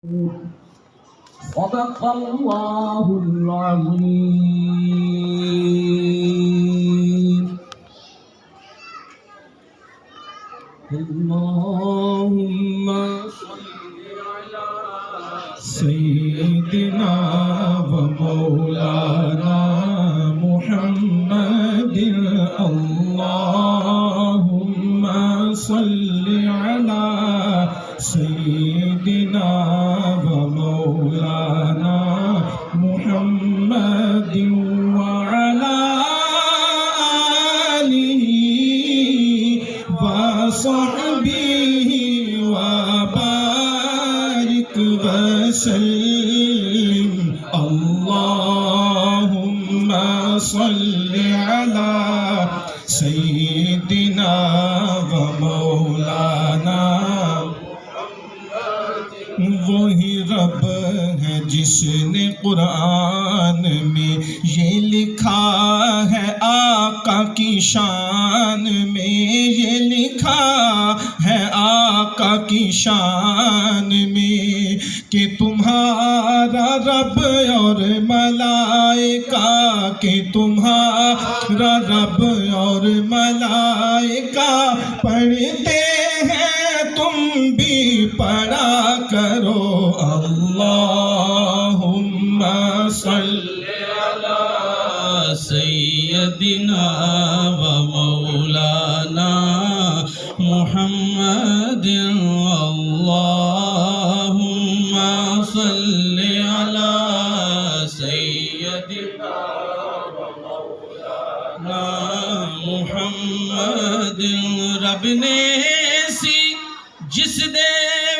صدق الله العظيم. اللهم صل على سيدنا ومولانا محمد. اللهم صل على سيدنا ومولانا محمد وعلى آله وصحبه وبارك وسلم. اللهم صل على سيدنا ومولانا. وہی رب ہے جس نے قرآن میں یہ لکھا ہے آقا کی شان میں، یہ لکھا ہے آقا کی شان میں کہ تمہارا رب اور ملائکہ، کہ تمہارا رب اور ملائکہ پڑھتے ہیں، تم بھی پڑھا کرو. اللہم صلی علی سیدنا و مولانا محمد. اللہم صلی علی سیدنا و مولانا محمد. رب نے جس دے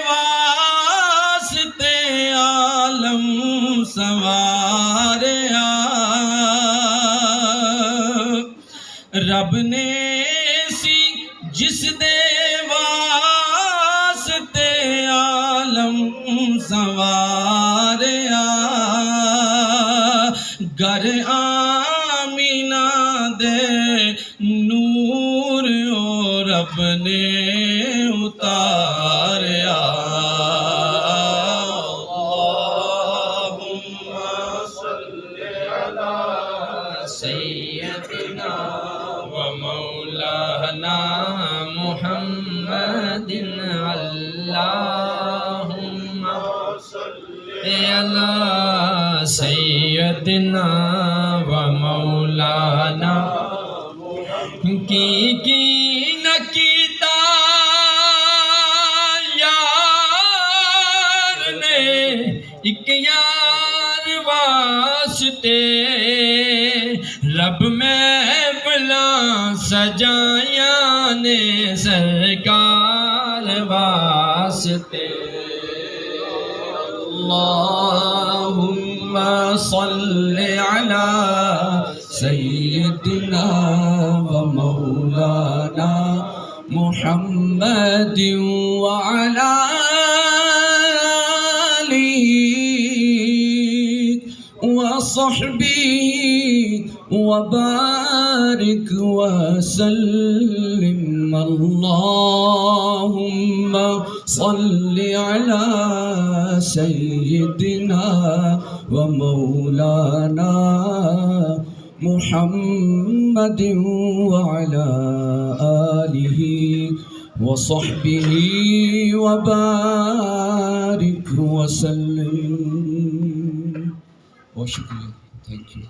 واسطے عالم سنواریا، رب نے جس دے واسطے عالم سنواریا، گر آمینہ دے نور او رب نے اتاریا. اللہم صلی علی سیدنا و مولانا محمد. اللہم صلی علی سیدنا و مولانا. کی نکیتا ایک یار واسطے، رب محفلاں سجائیاں نے سرکار واسطے. اللہم صل علی سیدنا و مولانا محمد وعلی وصحبه وبارك وسلم. اللهم صل على سيدنا ومولانا محمد وعلى آله وصحبه وبارك وسلم. بہت شکریہ. Thank you.